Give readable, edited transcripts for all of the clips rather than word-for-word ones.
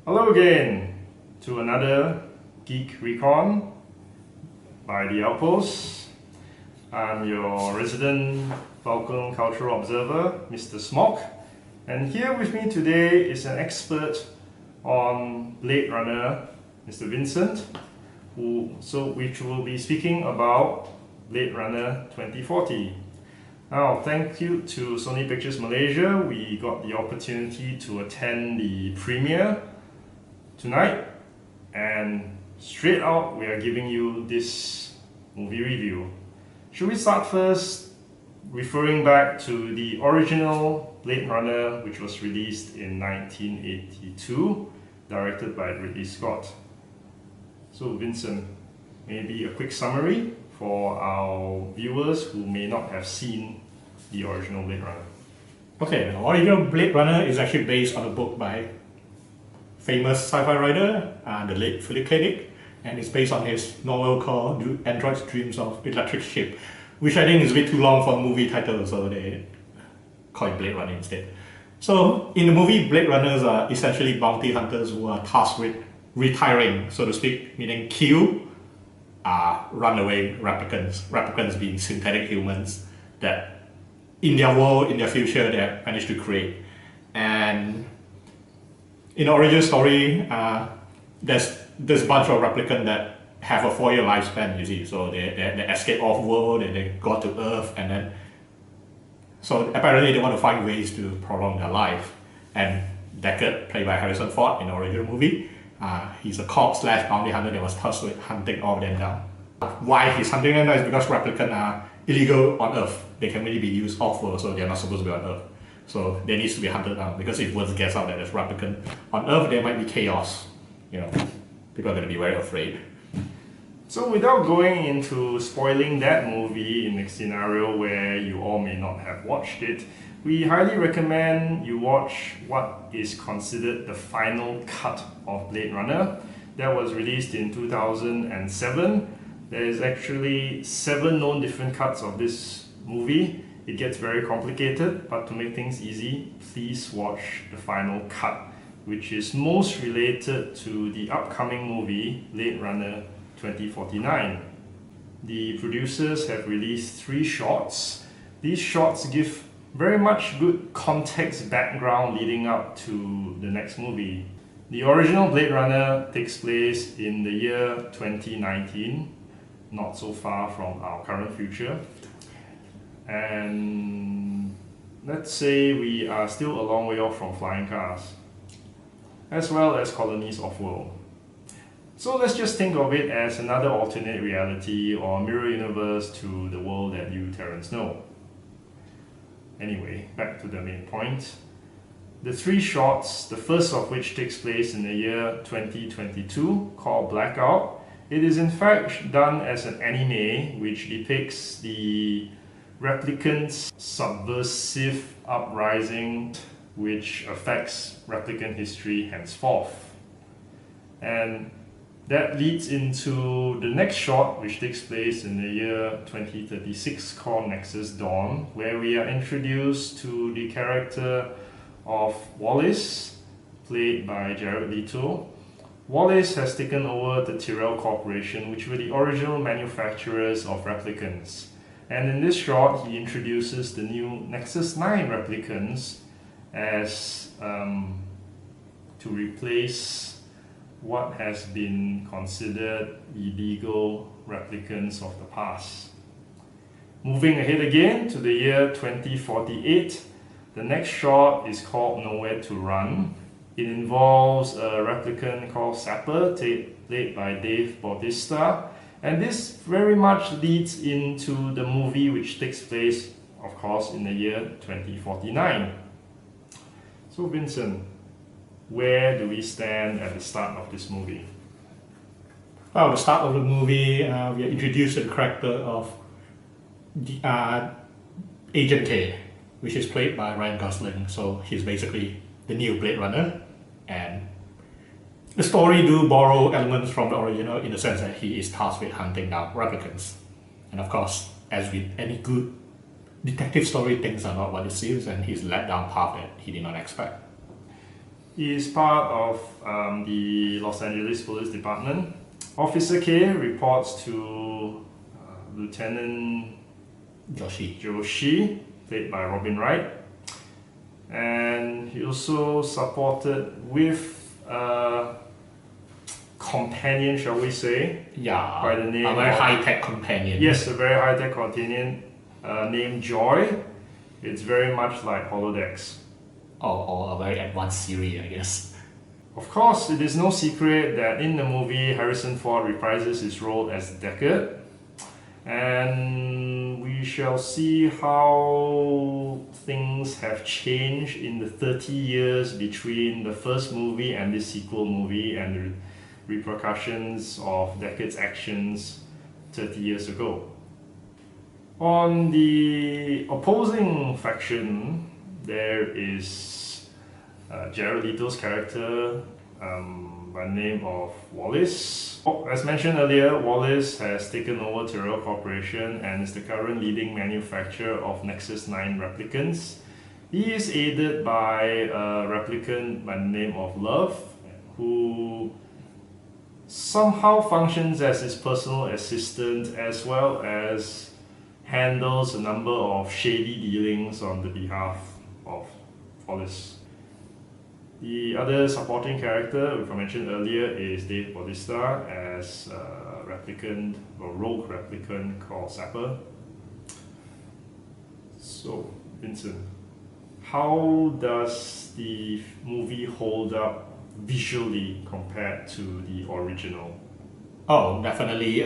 Hello again to another Geek Recon by The Outpost. I'm your resident Vulcan cultural observer, Mr. Smock, and here with me today is an expert on Blade Runner, Mr. Vincent, which will be speaking about Blade Runner 2040. Now, thank you to Sony Pictures Malaysia. We got the opportunity to attend the premiere tonight, and straight out we are giving you this movie review. Should we start first referring back to the original Blade Runner, which was released in 1982, directed by Ridley Scott. So Vincent, maybe a quick summary for our viewers who may not have seen the original Blade Runner. Okay, the original Blade Runner is actually based on a book by famous sci-fi writer, the late Philip K. Dick, and it's based on his novel called Do Androids Dreams of Electric Sheep, which I think is a bit too long for a movie title, so they call it Blade Runner instead. So in the movie, Blade Runners are essentially bounty hunters who are tasked with retiring, so to speak, meaning kill runaway replicants being synthetic humans that in their world, in their future, they have managed to create. And in the origin story, there's a bunch of replicants that have a 4-year lifespan, you see. So they escape off-world and they got to Earth, and then so apparently they want to find ways to prolong their life. And Deckard, played by Harrison Ford in the original movie, he's a cop / bounty hunter that was tasked with hunting all of them down. Why he's hunting them down is because replicants are illegal on Earth. They can only be used off-world, so they're not supposed to be on Earth. So they need to be hunted down, because if one gets out that there's replicant on Earth, there might be chaos. You know, people are going to be very afraid. So without going into spoiling that movie in a scenario where you all may not have watched it, we highly recommend you watch what is considered the final cut of Blade Runner that was released in 2007. There is actually 7 known different cuts of this movie. It gets very complicated, but to make things easy, please watch the final cut, which is most related to the upcoming movie Blade Runner 2049. The producers have released 3 shots. These shots give very much good context background leading up to the next movie. The original Blade Runner takes place in the year 2019, not so far from our current future. And let's say we are still a long way off from flying cars, as well as colonies off-world. So let's just think of it as another alternate reality or mirror universe to the world that you Terrans know. Anyway, back to the main point. The 3 shots, the first of which takes place in the year 2022, called Blackout. It is in fact done as an anime which depicts the replicants' subversive uprising which affects replicant history henceforth. And that leads into the next shot, which takes place in the year 2036, called Nexus Dawn, where we are introduced to the character of Wallace, played by Jared Leto. Wallace has taken over the Tyrell Corporation, which were the original manufacturers of replicants. And in this shot, he introduces the new Nexus 9 replicants as to replace what has been considered illegal replicants of the past. Moving ahead again to the year 2048, the next shot is called Nowhere to Run. It involves a replicant called Sapper, played by Dave Bautista, and this very much leads into the movie which takes place, of course, in the year 2049. So Vincent, where do we stand at the start of this movie? Well, the start of the movie, we are introduced to the character of Agent K, which is played by Ryan Gosling. So he's basically the new Blade Runner, and the story do borrow elements from the original in the sense that he is tasked with hunting down replicants. And of course, as with any good detective story, things are not what it seems, and he's led down a path that he did not expect. He is part of the Los Angeles Police Department. Officer K reports to Lieutenant Joshi, played by Robin Wright. And he also supported with a companion, shall we say? Yeah, by the name a very of, high-tech companion. Yes, a very high-tech companion named Joy. It's very much like holodecks. Or a very advanced Siri, I guess. Of course, it is no secret that in the movie, Harrison Ford reprises his role as Deckard. And we shall see how things have changed in the 30 years between the first movie and the sequel movie and the repercussions of Deckard's actions 30 years ago. On the opposing faction, there is Jared Leto's character by the name of Wallace. As mentioned earlier, Wallace has taken over Tyrell Corporation and is the current leading manufacturer of Nexus 9 replicants. He is aided by a replicant by the name of Love, who somehow functions as his personal assistant as well as handles a number of shady dealings on the behalf of Wallace. The other supporting character, which I mentioned earlier, is Dave Bautista as a replicant, or rogue replicant called Sapper. So, Vincent, how does the movie hold up visually compared to the original? Oh, definitely.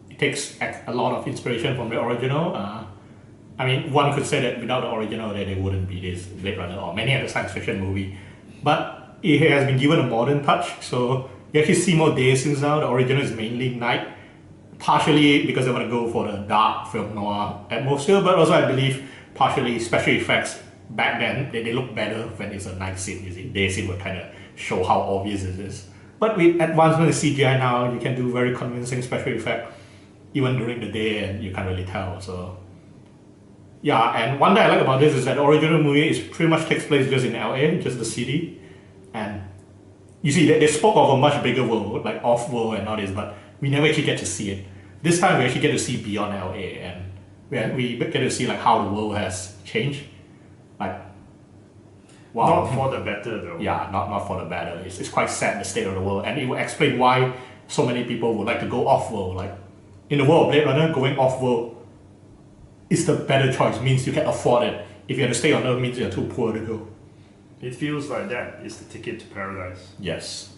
It takes a lot of inspiration from the original. I mean, one could say that without the original, there wouldn't be this Blade Runner or many other science fiction movie. But it has been given a modern touch, so you actually see more day scenes now. The original is mainly night, partially because they want to go for the dark film noir atmosphere, but also I believe partially special effects back then, they look better when it's a night scene. You see, day scene would kind of show how obvious it is. But with advancement in CGI now, you can do very convincing special effect even during the day and you can't really tell. So yeah, and one thing I like about this is that the original movie is pretty much takes place just in LA, just the city. And you see, they spoke of a much bigger world, like off-world and all this, but we never actually get to see it. This time we actually get to see beyond LA, and we get to see like how the world has changed. Like, wow. Not for the better though. Yeah, not for the better. It's quite sad, the state of the world, and it will explain why so many people would like to go off-world. Like, in the world of Blade Runner, going off-world is the better choice, means you can afford it. If you have to stay on Earth, means you're too poor to go. It feels like that is the ticket to paradise. Yes.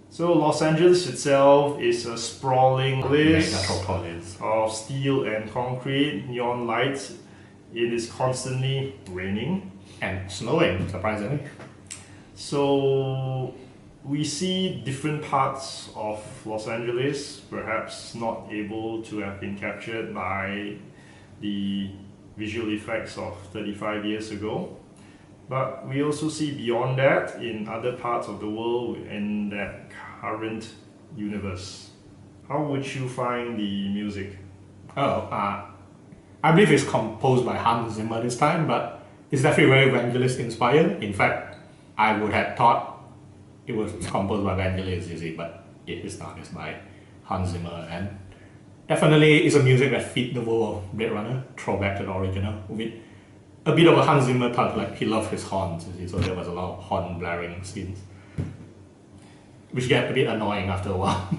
So Los Angeles itself is a sprawling place of steel and concrete, neon lights. It is constantly raining. And snowing, surprisingly. So we see different parts of Los Angeles, perhaps not able to have been captured by the visual effects of 35 years ago. But we also see beyond that in other parts of the world in that current universe. How would you find the music? I believe it's composed by Hans Zimmer this time, but it's definitely very Vangelis inspired. In fact, I would have thought it was composed by Vangelis, you see, but it is not. It's by Hans Zimmer, and definitely it's a music that fit the world of Blade Runner, throwback to the original, with a bit of a Hans Zimmer touch. Like, he loved his horns, you see, so there was a lot of horn blaring scenes, which get a bit annoying after a while.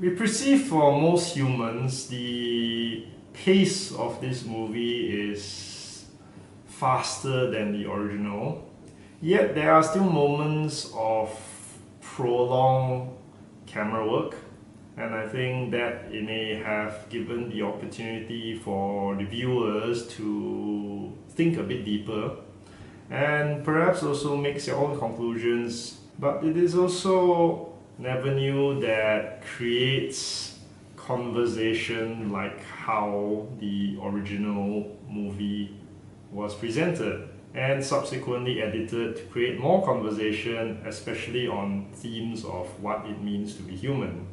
We perceive for most humans the pace of this movie is faster than the original, yet there are still moments of prolonged camera work, and I think that it may have given the opportunity for the viewers to think a bit deeper and perhaps also make their own conclusions. But it is also an avenue that creates conversation like how the original movie was presented, and subsequently edited to create more conversation, especially on themes of what it means to be human.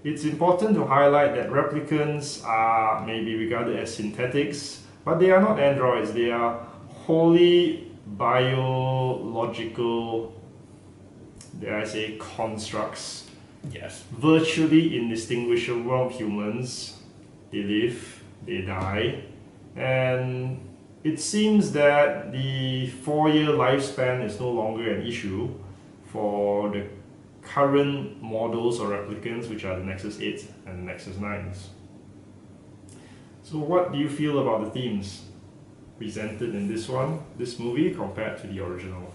It's important to highlight that replicants are maybe regarded as synthetics, but they are not androids. They are wholly biological, dare I say, constructs, Yes. virtually indistinguishable from humans. They live, they die, and it seems that the 4-year lifespan is no longer an issue for the current models or replicants, which are the Nexus 8 and Nexus 9s. So what do you feel about the themes presented in this movie, compared to the original?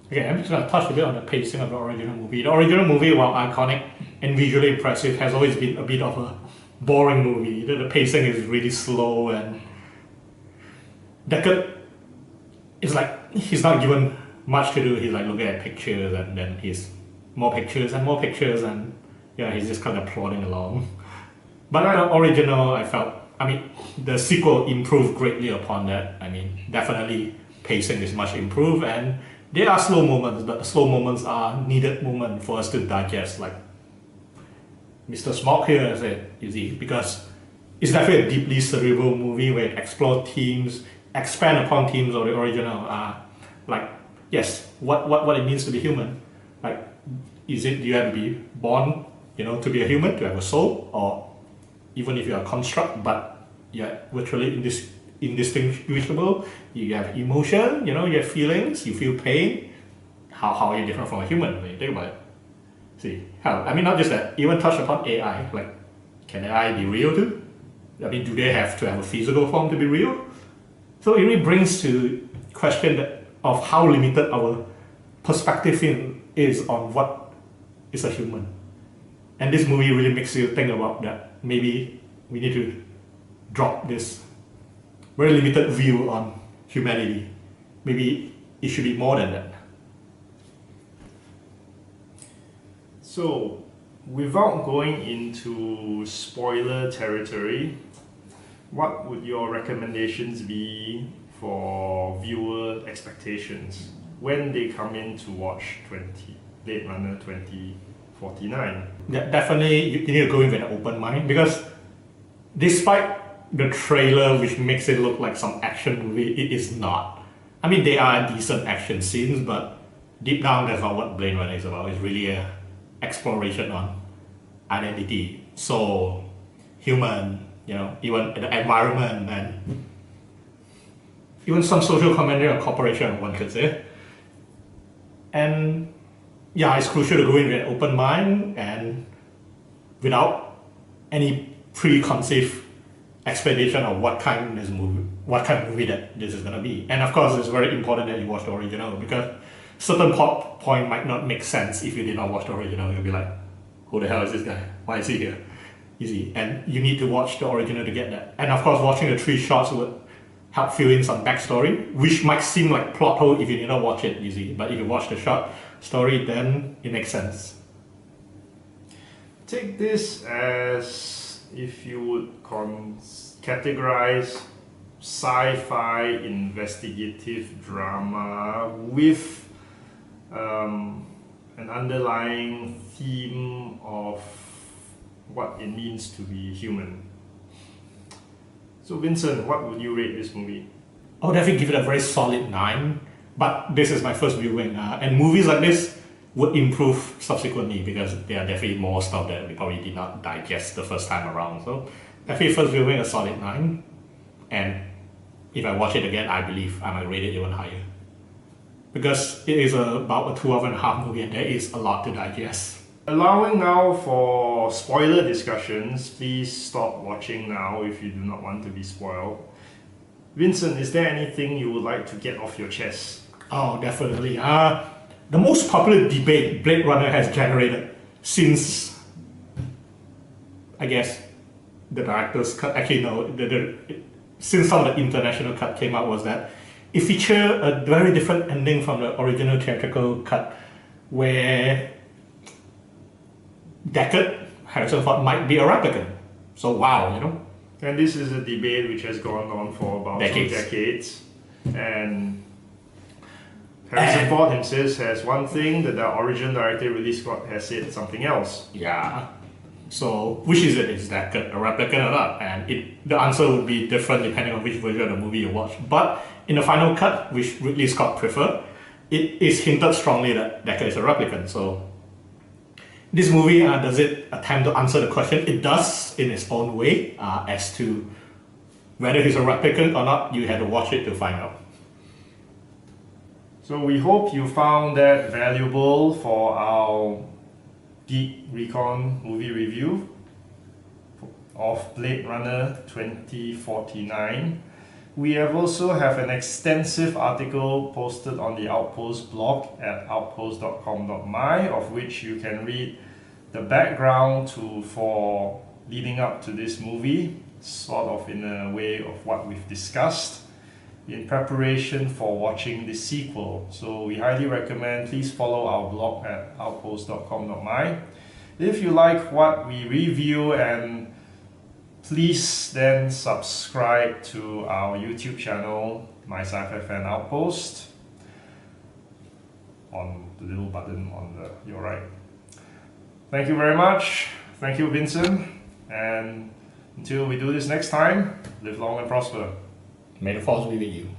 Okay, I'm just going to touch a bit on the pacing of the original movie. The original movie, while iconic and visually impressive, has always been a bit of a boring movie. The pacing is really slow, and Deckard is like, he's not given much to do. He's like looking at pictures, and then he's more pictures and more pictures, and yeah, he's just kind of plodding along. But the original, the sequel improved greatly upon that. I mean, definitely pacing is much improved, and there are slow moments, but the slow moments are needed moments for us to digest, like Mr. Smock here said, you see, because it's definitely a deeply cerebral movie where it explores themes, expand upon themes of the original. Like, yes, what it means to be human. Like, do you have to be born, to be a human, to have a soul, or even if you're a construct, but you're virtually indistinguishable, you have emotion, you have feelings, you feel pain. How are you different from a human when you think about it? See, not just that, even touch upon AI, like, can AI be real too? I mean, do they have to have a physical form to be real? So it really brings to question of how limited our perspective is on what is a human. And this movie really makes you think about that. Maybe we need to drop this very limited view on humanity. Maybe it should be more than that. So, without going into spoiler territory, what would your recommendations be for viewer expectations when they come in to watch Blade Runner 2049? Yeah, definitely you need to go in with an open mind, because despite the trailer, which makes it look like some action movie, it is not. I mean, there are decent action scenes, but deep down that's not what Blade Runner is about. It's really a exploration on identity. So, human, even the environment, and even some social commentary on corporation, one could say. And yeah, it's crucial to go in with an open mind and without any preconceived expectation of what kind of movie that this is going to be. And of course, it's very important that you watch the original, because certain plot point might not make sense if you did not watch the original. You'll be like, who the hell is this guy? Why is he here? Easy. And you need to watch the original to get that. And of course, watching the 3 shots would help fill in some backstory, which might seem like plot hole if you did not watch it, easy. But if you watch the short story, then it makes sense. Take this as, if you would categorize sci-fi investigative drama with an underlying theme of what it means to be human. So Vincent, what would you rate this movie? I would definitely give it a very solid 9, but this is my first viewing, and movies like this would improve subsequently, because there are definitely more stuff that we probably did not digest the first time around. So definitely first viewing a solid 9, and if I watch it again, I believe I might rate it even higher, because it is about a 2.5-hour movie and there is a lot to digest. Allowing now for spoiler discussions, please stop watching now if you do not want to be spoiled. Vincent, is there anything you would like to get off your chest? Oh, definitely. The most popular debate Blade Runner has generated since, I guess, the director's cut, actually no, since some of the international cut came out, was that it featured a very different ending from the original theatrical cut, where Deckard, Harrison Ford, might be a replicant. So wow, And this is a debate which has gone on for about 2 decades. And Harrison Ford himself says one thing, that the original director Ridley Scott has said something else. Yeah. So, which is it? Is Deckard a replicant or not? And the answer would be different depending on which version of the movie you watch. But in the final cut, which Ridley Scott preferred, it is hinted strongly that Deckard is a replicant. So, this movie, does it attempt to answer the question? It does in its own way. As to whether he's a replicant or not, you had to watch it to find out. So we hope you found that valuable for our Geek Recon movie review of Blade Runner 2049. We have also have an extensive article posted on the Outpost blog at outpost.com.my, of which you can read the background for leading up to this movie, sort of in a way of what we've discussed in preparation for watching the sequel. So we highly recommend, please follow our blog at outpost.com.my. If you like what we review, and please then subscribe to our YouTube channel, My Sci-Fi Fan Outpost, on the little button on your right. Thank you very much. Thank you, Vincent. And until we do this next time, live long and prosper. May the force be with you.